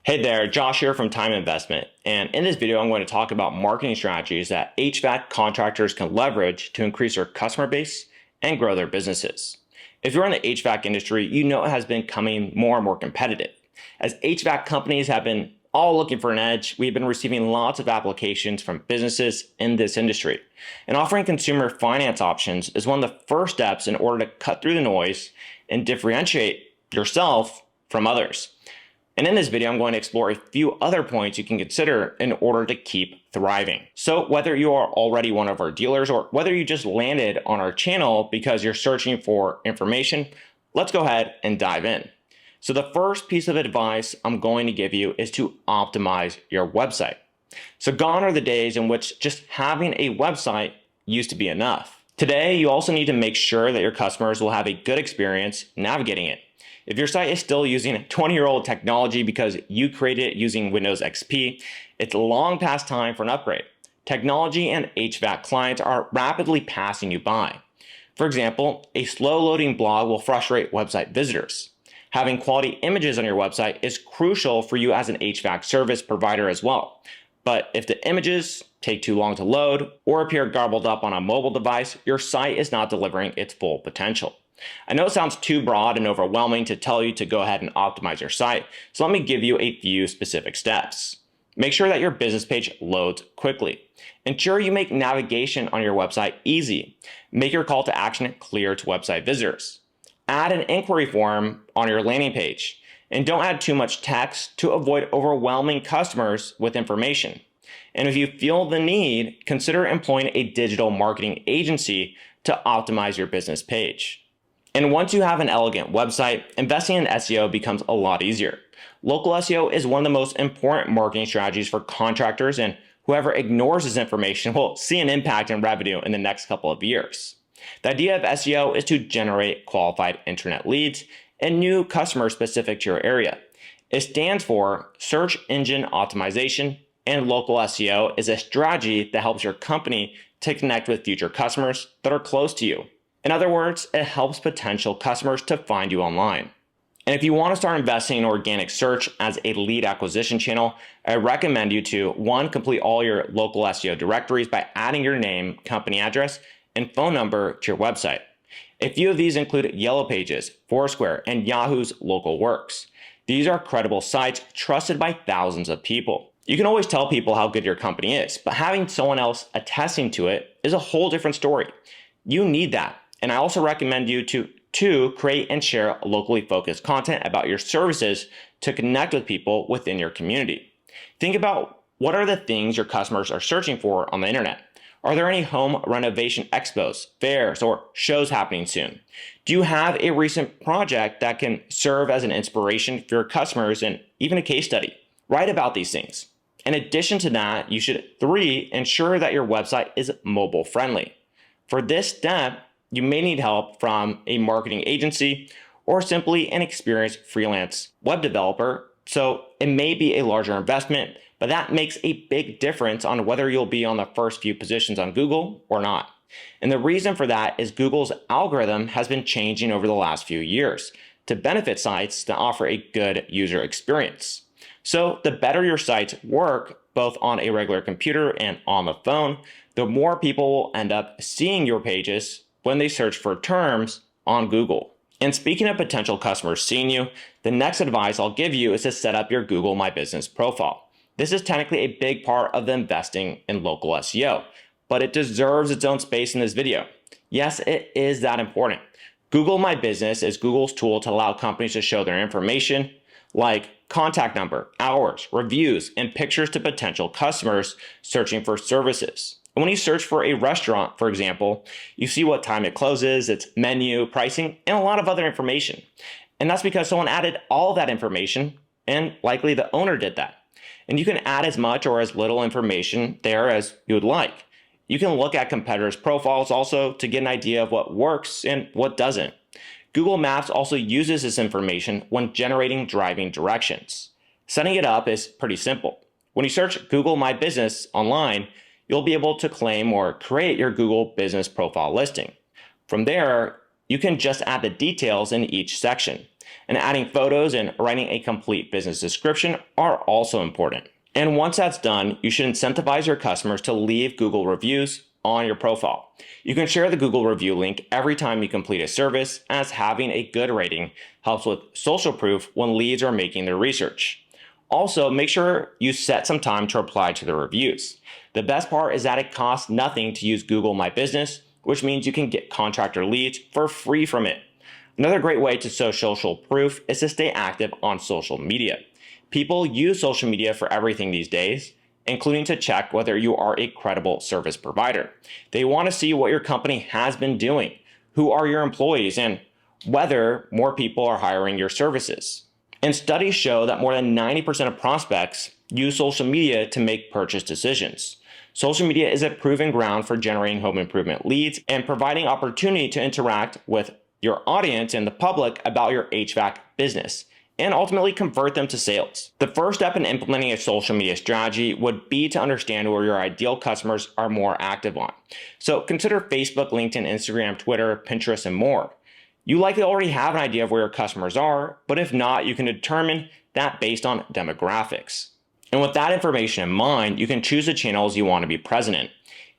Hey there, Josh here from Time Investment, and in this video I'm going to talk about marketing strategies that HVAC contractors can leverage to increase their customer base and grow their businesses. If you're in the HVAC industry, you know it has been becoming more and more competitive. As HVAC companies have been all looking for an edge, we've been receiving lots of applications from businesses in this industry. And offering consumer finance options is one of the first steps in order to cut through the noise and differentiate yourself from others. And in this video, I'm going to explore a few other points you can consider in order to keep thriving. So whether you are already one of our dealers or whether you just landed on our channel because you're searching for information, let's go ahead and dive in. So the first piece of advice I'm going to give you is to optimize your website. So gone are the days in which just having a website used to be enough. Today, you also need to make sure that your customers will have a good experience navigating it. If your site is still using 20-year-old technology because you created it using Windows XP, it's long past time for an upgrade. Technology and HVAC clients are rapidly passing you by. For example, a slow-loading blog will frustrate website visitors. Having quality images on your website is crucial for you as an HVAC service provider as well. But if the images take too long to load or appear garbled up on a mobile device, your site is not delivering its full potential. I know it sounds too broad and overwhelming to tell you to go ahead and optimize your site, so let me give you a few specific steps. Make sure that your business page loads quickly. Ensure you make navigation on your website easy. Make your call to action clear to website visitors. Add an inquiry form on your landing page. And don't add too much text to avoid overwhelming customers with information. And if you feel the need, consider employing a digital marketing agency to optimize your business page. And once you have an elegant website, investing in SEO becomes a lot easier. Local SEO is one of the most important marketing strategies for contractors, and whoever ignores this information will see an impact in revenue in the next couple of years. The idea of SEO is to generate qualified internet leads and new customers specific to your area. It stands for Search Engine Optimization, and local SEO is a strategy that helps your company to connect with future customers that are close to you. In other words, it helps potential customers to find you online. And if you want to start investing in organic search as a lead acquisition channel, I recommend you to 1. Complete all your local SEO directories by adding your name, company address, and phone number to your website. A few of these include Yellow Pages, Foursquare, and Yahoo's Local Works. These are credible sites trusted by thousands of people. You can always tell people how good your company is, but having someone else attesting to it is a whole different story. You need that. And I also recommend you to create and share locally focused content about your services to connect with people within your community. Think about what are the things your customers are searching for on the internet. Are there any home renovation expos, fairs, or shows happening soon? Do you have a recent project that can serve as an inspiration for your customers and even a case study? Write about these things. In addition to that, you should 3, ensure that your website is mobile friendly. For this step, you may need help from a marketing agency or simply an experienced freelance web developer, so it may be a larger investment, but that makes a big difference on whether you'll be on the first few positions on Google or not. And the reason for that is Google's algorithm has been changing over the last few years to benefit sites that offer a good user experience. So the better your sites work, both on a regular computer and on the phone, the more people will end up seeing your pages when they search for terms on Google. And speaking of potential customers seeing you, the next advice I'll give you is to set up your Google My Business profile. This is technically a big part of the investing in local SEO, but it deserves its own space in this video. Yes, it is that important. Google My Business is Google's tool to allow companies to show their information like contact number, hours, reviews, and pictures to potential customers searching for services. And when you search for a restaurant, for example, you see what time it closes, its menu, pricing, and a lot of other information. And that's because someone added all that information, and likely the owner did that. And you can add as much or as little information there as you would like. You can look at competitors' profiles also to get an idea of what works and what doesn't. Google Maps also uses this information when generating driving directions. Setting it up is pretty simple. When you search Google My Business online, you'll be able to claim or create your Google Business profile listing. From there, you can just add the details in each section. And adding photos and writing a complete business description are also important. And once that's done, you should incentivize your customers to leave Google reviews on your profile. You can share the Google review link every time you complete a service, as having a good rating helps with social proof when leads are making their research. Also, make sure you set some time to reply to the reviews. The best part is that it costs nothing to use Google My Business, which means you can get contractor leads for free from it. Another great way to show social proof is to stay active on social media. People use social media for everything these days, including to check whether you are a credible service provider. They want to see what your company has been doing, who are your employees, and whether more people are hiring your services. And studies show that more than 90% of prospects use social media to make purchase decisions. Social media is a proven ground for generating home improvement leads and providing opportunity to interact with your audience and the public about your HVAC business, and ultimately convert them to sales. The first step in implementing a social media strategy would be to understand where your ideal customers are more active on. So consider Facebook, LinkedIn, Instagram, Twitter, Pinterest, and more. You likely already have an idea of where your customers are, but if not, you can determine that based on demographics. And with that information in mind, you can choose the channels you want to be present in.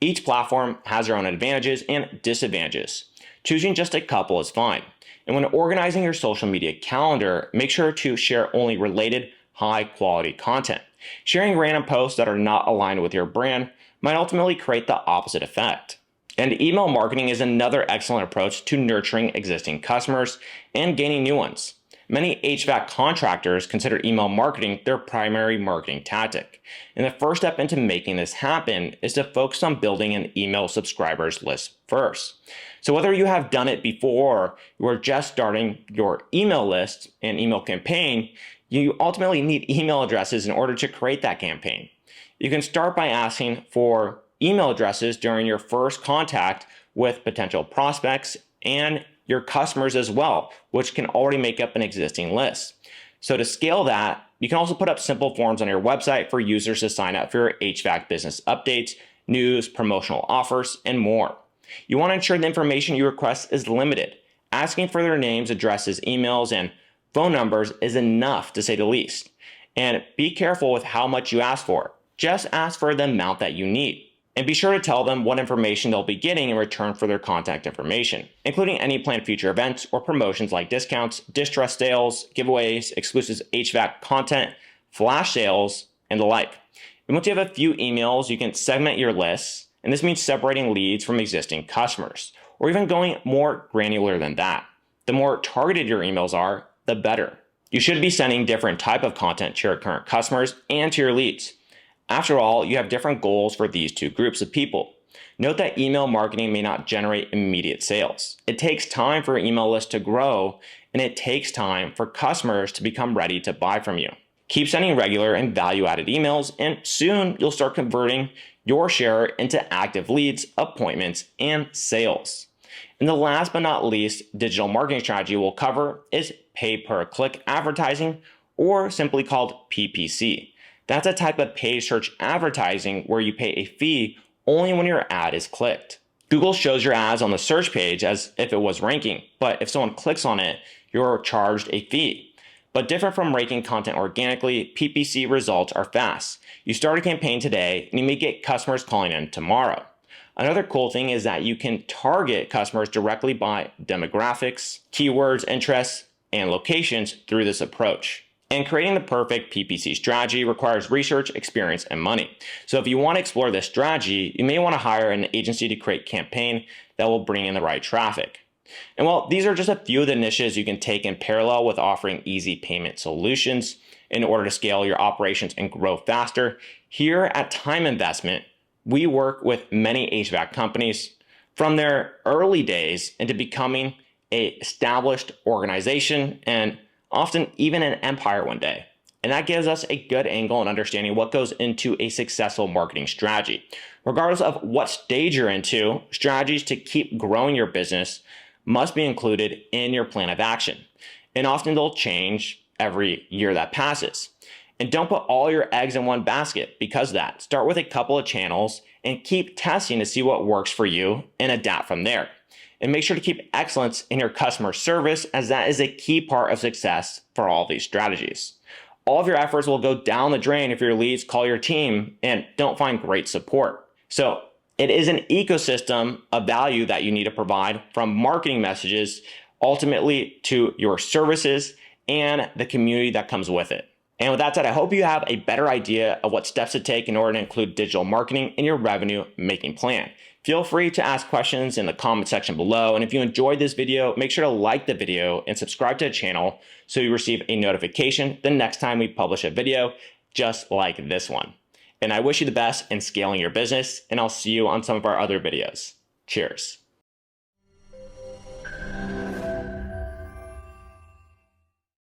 Each platform has their own advantages and disadvantages. Choosing just a couple is fine. And when organizing your social media calendar, make sure to share only related, high-quality content. Sharing random posts that are not aligned with your brand might ultimately create the opposite effect. And email marketing is another excellent approach to nurturing existing customers and gaining new ones. Many HVAC contractors consider email marketing their primary marketing tactic. And the first step into making this happen is to focus on building an email subscribers list first. So whether you have done it before or you are just starting your email list and email campaign, you ultimately need email addresses in order to create that campaign. You can start by asking for email addresses during your first contact with potential prospects and your customers as well, which can already make up an existing list. So to scale that, you can also put up simple forms on your website for users to sign up for your HVAC business updates, news, promotional offers, and more. You want to ensure the information you request is limited. Asking for their names, addresses, emails, and phone numbers is enough, to say the least. And be careful with how much you ask for. Just ask for the amount that you need. And be sure to tell them what information they'll be getting in return for their contact information, including any planned future events or promotions like discounts, distress sales, giveaways, exclusive HVAC content, flash sales, and the like. And once you have a few emails, you can segment your lists, and this means separating leads from existing customers, or even going more granular than that. The more targeted your emails are, the better. You should be sending different type of content to your current customers and to your leads. After all, you have different goals for these two groups of people. Note that email marketing may not generate immediate sales. It takes time for your email list to grow, and it takes time for customers to become ready to buy from you. Keep sending regular and value-added emails, and soon you'll start converting your share into active leads, appointments, and sales. And the last but not least digital marketing strategy we'll cover is pay-per-click advertising, or simply called PPC. That's a type of paid search advertising where you pay a fee only when your ad is clicked. Google shows your ads on the search page as if it was ranking, but if someone clicks on it, you're charged a fee. But different from ranking content organically, PPC results are fast. You start a campaign today, and you may get customers calling in tomorrow. Another cool thing is that you can target customers directly by demographics, keywords, interests, and locations through this approach. And creating the perfect PPC strategy requires research, experience, and money. So if you want to explore this strategy, you may want to hire an agency to create a campaign that will bring in the right traffic. And while these are just a few of the niches you can take in parallel with offering easy payment solutions in order to scale your operations and grow faster, here at Time Investment, we work with many HVAC companies from their early days into becoming an established organization and often even an empire one day. And that gives us a good angle in understanding what goes into a successful marketing strategy. Regardless of what stage you're into, strategies to keep growing your business must be included in your plan of action. And often they'll change every year that passes. And don't put all your eggs in one basket because of that. Start with a couple of channels and keep testing to see what works for you and adapt from there. And make sure to keep excellence in your customer service, as that is a key part of success for all of these strategies. All of your efforts will go down the drain if your leads call your team and don't find great support. So it is an ecosystem of value that you need to provide, from marketing messages ultimately to your services and the community that comes with it. And with that said, I hope you have a better idea of what steps to take in order to include digital marketing in your revenue making plan. Feel free to ask questions in the comment section below. And if you enjoyed this video, make sure to like the video and subscribe to the channel so you receive a notification the next time we publish a video just like this one. And I wish you the best in scaling your business, and I'll see you on some of our other videos. Cheers.